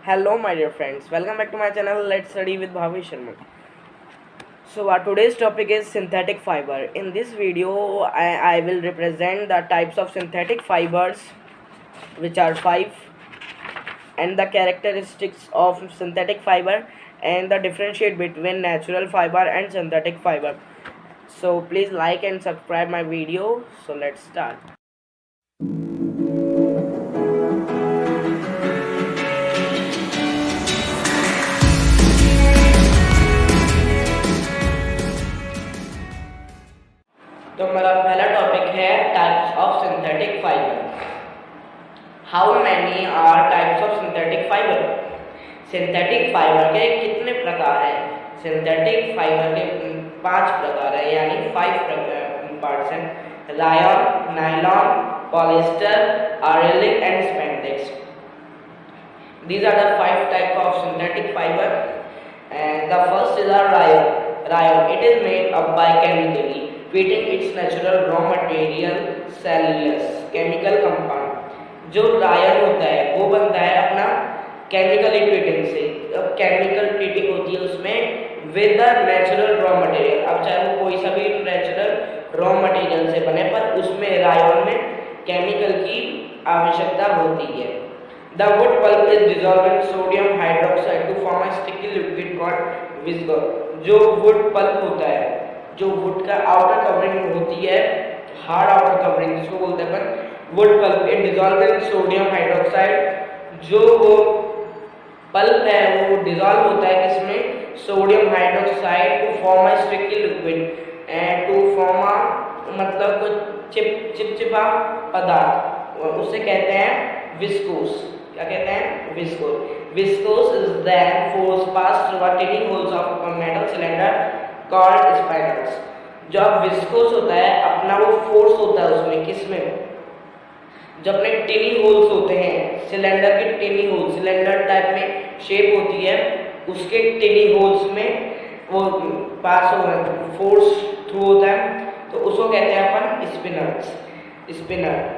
Hello, my dear friends. Welcome back to my channel. Let's study with Bhavi Sharma. So, our today's topic is synthetic fiber. In this video, I will represent the types of synthetic fibers, which are five, and the characteristics of synthetic fiber, and the differentiate between natural fiber and synthetic fiber. So, please like and subscribe my video. So, let's start. तो मेरा पहला topic है types of synthetic fibre. How many are types of synthetic fibre? Synthetic fibre के कितने प्रकार हैं? Synthetic fibre के 5 प्रकार हैं, यानी 5 पार्ट्स हैं: rayon, nylon, polyester, acrylic and spandex. These are the 5 types of synthetic fiber, and the first is rayon. Rayon, it is made up by chemically treating its natural raw material cellulose chemical compound। जो Ryan होता है वो बनता है अपना chemically treating से। अब chemical treating होती है उसमें with the natural raw material. अब चाहे वो कोई सा भी नेचुरल रॉ मटेरियल से बने, पर उसमें रायन में केमिकल की आवश्यकता होती है। The wood pulp is dissolved in sodium hydroxide to form a sticky liquid called viscose। जो wood pulp होता है, जो wood का outer covering होती है, hard outer covering जिसको बोलते हैं अपन wood pulp, it dissolved in sodium hydroxide। जो वो pulp है वो dissolve होता है किसमें? sodium hydroxide to form a sticky liquid and to form a मतलब कुछ चिपचिपा पदार्थ, उसे कहते हैं विस्कोस। क्या कहते हैं? Viscose. Viscose is then force pass through a tiny holes of metal cylinder called spirals. जो अब विस्कोस होता है अपना वो फोर्स होता है उसमें, किसमें? जब अपने टिनी होल्स होते हैं, सिलेंडर के टिनी होल, सिलेंडर टाइप में शेप होती है, उसके टिनी होल्स में वो पास हो फोर्स थ्रू होता है, तो उसको कहते हैं अपन spinner.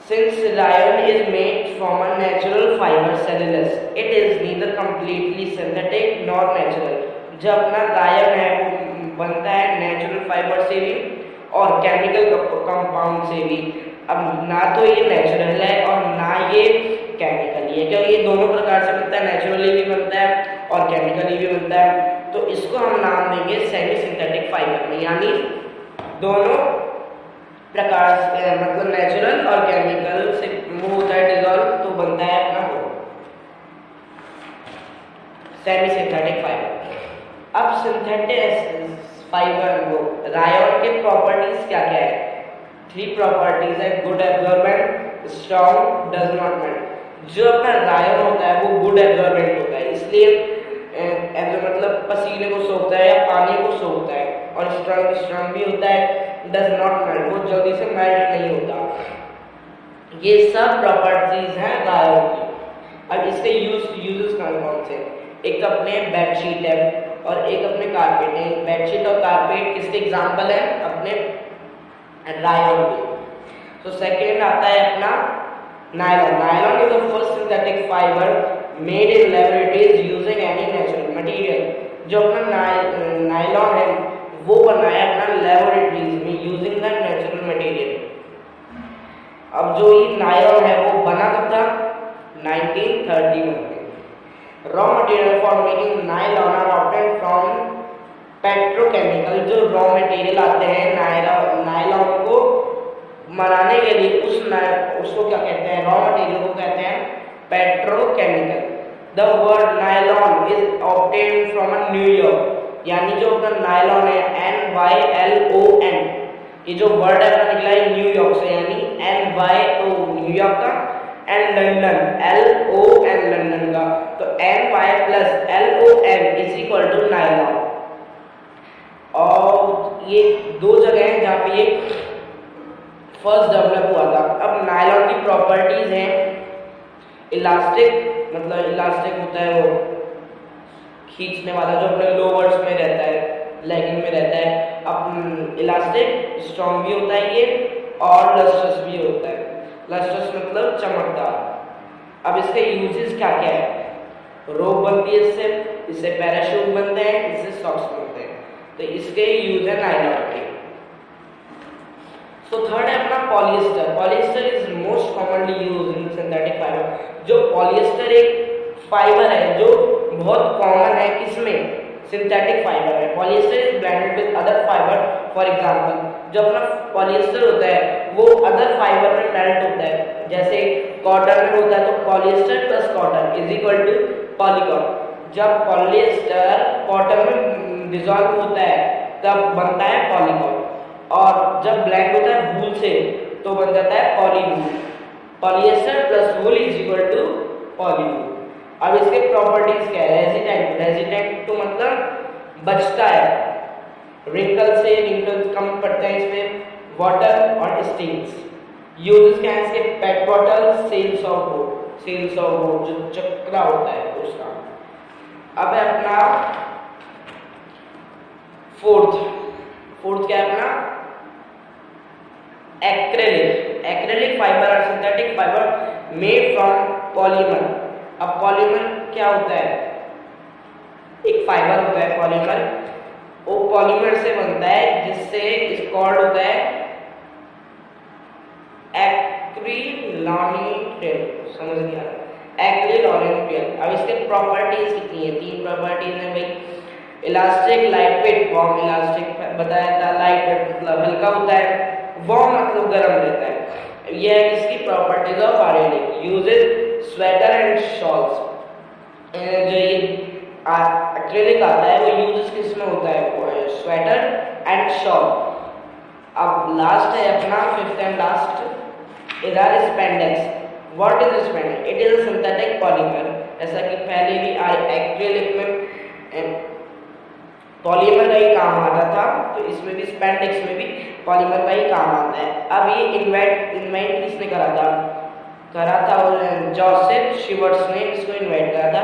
Since rayon is made from a natural fiber cellulose, it is neither completely synthetic nor natural। जब अपना रायन है वो बनता है नेचुरल फाइबर से भी और केमिकल कंपाउंड से भी। अब ना तो ये नेचुरल है और ना ये केमिकली है, क्योंकि ये दोनों प्रकार से बनता है, नेचुरली भी बनता है और केमिकली भी बनता है। तो इसको हम नाम देंगे सेमी सिंथेटिक फाइबर में, यानी दोनों प्रकार से, मतलब नेचुरल और केमिकल से वो होता है डिजॉल्व, तो बनता है अपना वो सेमी सिंथेटिक फाइबर। अब सिंथेटिक फाइबर वो रायन के प्रॉपर्टीज क्या क्या है? 3 प्रॉपर्टीज है: good absorbent, strong, does not melt. जो अपना रायन होता है वो गुड एब्जॉर्बेंट होता है, इसलिए मतलब पसीने को सोखता है या पानी को सोखता है, और स्ट्रॉन्ग भी होता है। डज नॉट मेल्ट, वो जल्दी से मेल्ट नहीं होता। ये सब प्रॉपर्टीज हैं रायन की। अब इसके यूजेस कौन से? एक अपने बेडशीट है और एक अपने कारपेट है। बेडशीट और कारपेट किसके एग्जांपल है? अपने रायन के। तो सेकेंड आता है अपना nylon. Nylon is the first synthetic fibre made in laboratories using any natural material. जो अपना नायलॉन है वो बनाया अपना लैबोरेटरीज में यूजिंग द नेचुरल मटेरियल। अब जो ये नायलॉन है वो बना कब था? 1931 में। Raw material for making nylon are obtained from petrochemical. जो रॉ मटेरियल आते हैं नायलॉन को बनाने के लिए, उसको क्या कहते हैं? रॉ मटेरियल को कहते हैं petrochemical. The word nylon is obtained from New York, यानी जो अपना नायलॉन है NYLON, ये जो वर्ड है अपना निकला है न्यूयॉर्क से, यानी NYO न्यूयॉर्क का, एंड लंदन LON लंदन का। तो NY + LON is equal to nylon. और ये 2 जगह हैं जहाँ पे ये फर्स्ट डेवलप हुआ था। अब नायलॉन की प्रॉपर्टीज हैं इलास्टिक, मतलब इलास्टिक होता है वो खींचने वाला, जो अपने लोवर्स में रहता है, लेगिंग में रहता है। अब इलास्टिक, स्ट्रॉन्ग भी होता है ये, और लस्ट्रस भी होता है। लस्ट्रस मतलब चमकदार। अब इसके यूजेस क्या क्या है? रोप बनती है इससे, इससे पैराशूट बनते हैं, इससे सॉक्स बनते हैं। तो इसके यूज है नायलॉन के। तो थर्ड है अपना polyester. Polyester is most commonly use in synthetic fibre. जो पॉलिएस्टर एक फाइबर है जो बहुत कॉमन है किसमें, सिंथेटिक फाइबर है। Polyester is blended with other fibre. For example जो अपना पॉलिएस्टर होता है वो अदर फाइबर में मेल्ट होता है, जैसे कॉटन में होता है तो polyester plus cotton is equal to polycotton. जब पॉलिएस्टर कॉटन में डिसॉल्व होता है तब बनता है पॉलीकॉटन, और जब ब्लेंड होता है वूल से तो बन जाता है polywool. Polyester plus wool is equal to polywool. अब इसके प्रॉपर्टीज क्या है, रेजिस्टेंट। रेजिस्टेंट तो मतलब बचता है, रिंकल से रिंकल्स कम पड़ते हैं इसमें, वाटर और स्टिंग्स। यूजेस क्या है इसके, PET bottle, sails of boat. Sails of boat जो चक्रा होता है उसका। अब है अपना फोर्थ क्या है अपना, एक्रेलिक। एक्रेलिक फाइबर और synthetic fibre made from polymer. अब पॉलीमर क्या होता है, एक फाइबर होता है पॉलीमर, वो पॉलीमर से बनता है जिससे कॉल्ड होता है एक्रिलानिटेल। समझ नहीं आ रहा, एक्रिलानिटेल। अब इसके प्रॉपर्टीज कितनी है, 3 प्रॉपर्टीज हैं भाई। Elastic, light weight, warm. Elastic बताया था, लाइट वेट मतलब हल्का होता है, वार्म मतलब गर्म रहता है। यह है इसकी properties of acrylic. Uses sweater and shawls. जो ये एक्रेलिक आता है वो यूजेस किस में होता है, स्वेटर एंड शॉल। अब लास्ट है अपना फिफ्थ एंड लास्ट, इधर spandex. What is spandex, it is a synthetic polymer. ऐसा कि पहले भी एक्रेलिक में पॉलीमर का ही काम आता था, तो इसमें भी स्पेंडेक्स में भी पॉलीमर का ही काम आता है। अब ये इन्वेंट किसने करा था और जोसेफ शिवर्ट्स ने इसको इन्वेंट करा था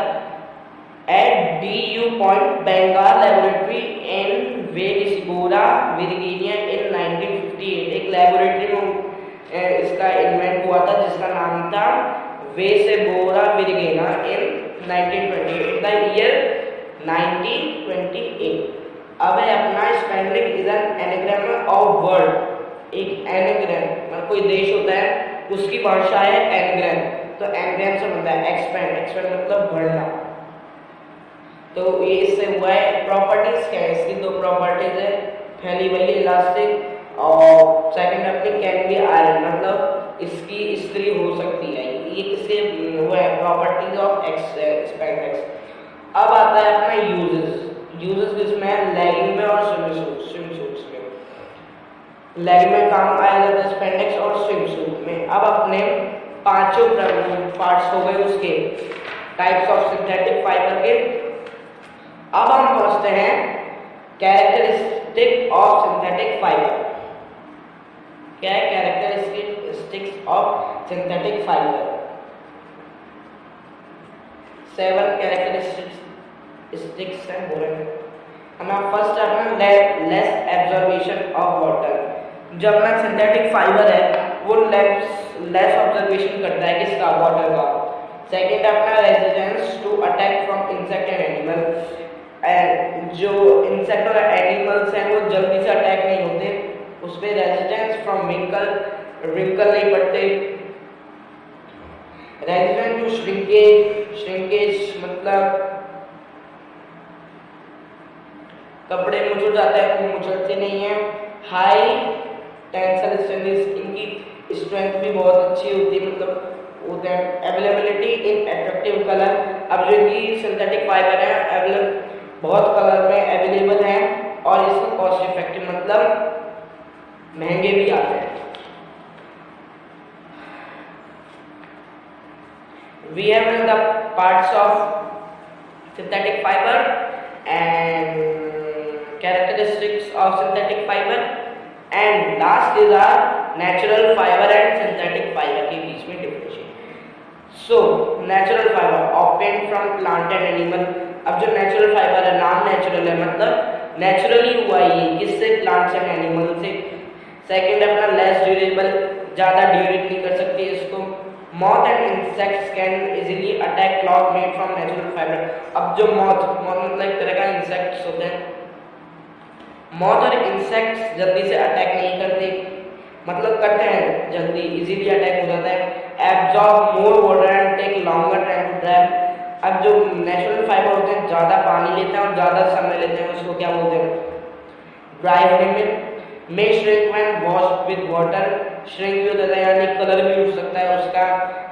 at DU Point Bengal Laboratory in Westboro, Virginia in 1958। एक लेबोरेटरी में इसका इन्वेंट हुआ था जिसका नाम था Waynesboro Virginia in 1928, the year 1928। अब है अपना spandex is an anagram of word. एक एनाग्राम मतलब कोई देश होता है उसकी भाषा है एनाग्राम, तो एनाग्राम से बनता है एक्सपेंड। एक्सपेंड मतलब बढ़ना। तो ये इससे हुआ है। प्रॉपर्टीज क्या है इसकी, 2 प्रॉपर्टीज है, पहली वाली इलास्टिक और सेकंड अपनी कैन बी आयरन, मतलब इसकी इस्त्री हो सकती है। ये किससे हुआ है, प्रॉपर्टीज ऑफ स्पेंडेक्स। अब आता है अपना यूजेस किसमें है, लेगिंग में और स्विमसूट्स में। लेगिंग में काम आया जाता है स्पेंडेक्स और स्विमसूट में। अब अपने 5 पार्ट्स हो गए उसके टाइप्स ऑफ सिंथेटिक फाइबर के। अब हम पहुंचते हैं कैरेक्टरिस्टिक ऑफ सिंथेटिक फाइबर। क्या है characteristics of synthetic fibre, 7 characteristics हैं बोले हमें। फर्स्ट अपना लेस एब्जॉर्बेशन ऑफ वाटर। जो अपना सिंथेटिक फाइबर है वो लेस ऑब्जर्वेशन करता है किसका, वाटर का। सेकेंड अपना resistance to attack from insect and animal. जो इंसेक्ट और एनिमल्स हैं वो जल्दी से अटैक नहीं होते, उसमें रेजिस्टेंस फ्रॉम रिंकल नहीं पड़ते। रेजिस्टेंस टू श्रिंकेज मतलब कपड़े मुचड़ जाते हैं, वो मुचड़ते नहीं है। हाई टेंसल स्ट्रेंथ, इनकी स्ट्रेंथ भी बहुत अच्छी होती है, मतलब होते हैं। अवेलेबिलिटी इन अट्रैक्टिव कलर। अब जो कि सिंथेटिक फाइबर है बहुत कलर में अवेलेबल है और इसका कॉस्ट इफेक्टिव मतलब महंगे भी आते हैं। We have the parts of synthetic fiber and characteristics of synthetic fiber, and last is our natural fiber and synthetic fiber के बीच में differentiate। So natural fiber obtained from plant and animal। अब जो natural fibre है, नाम natural है मतलब naturally हुआ ये किससे, प्लांट्स एंड एनिमल से। सेकंड अपना लेस ड्यूरेबल, ज़्यादा ड्यूरेट नहीं कर सकती इसको। Moth and insects can easily attack cloth made from natural fiber. अब जो moth मतलब एक तरह का insects होते हैं, moth और insects जल्दी से attack नहीं करते, मतलब करते हैं जल्दी, easily attack हो जाता है. Absorb more water and take longer time to dry. अब जो नेचुरल फाइबर होते हैं ज़्यादा पानी लेते हैं और ज़्यादा समय लेते हैं, उसको क्या बोलते हैं? ड्राई होने में. May shrink when washed with water. Shrink भी हो जाता है यानी कलर भी उठ सकता है उसका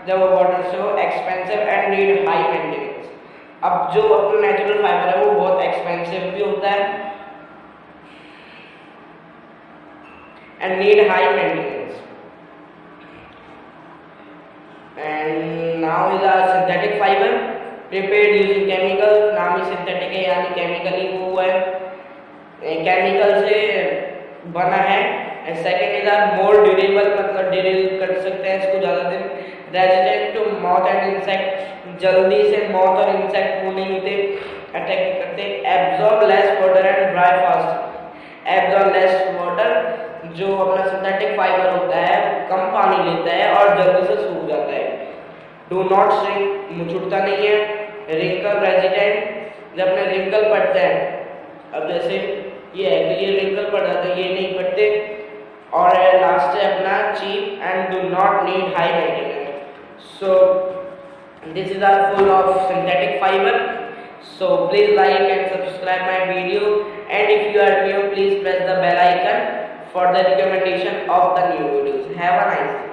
जब वो वाटर से हो. Expensive and need high maintenance. अब जो अपना नेचुरल फाइबर है वो बहुत एक्सपेंसिव भी होता है and need high maintenance. And now is our synthetic fibre prepared using chemical. नाम ही सिंथेटिक है यानी केमिकली वो हुआ है, केमिकल से बना है. And second is are more durable, मतलब ड्यूरेबल कर सकते हैं इसको ज़्यादा दिन. Resistant to moth and insect, जल्दी से मॉथ और इंसेक्ट वो नहीं होते, अटैक करते. Absorb less water and dry fast. Absorb less water, जो अपना सिंथेटिक फाइबर होता है कम पानी लेता है और जल्दी से सूख जाता है. डू नॉट श्रिंक, मुचुड़ता नहीं है. रिंकल रेजिस्टेंट, जब अपने रिंकल पड़ते हैं, अब जैसे ये है कि ये रिंकल पड़ जाते हैं, ये नहीं पड़ते. और लास्ट है अपना cheap and do not need high maintenance. So this is are full of synthetic fibre. So please like and subscribe my video, and if you are new, please press the bell icon for the recommendation of the new videos. Have a nice day.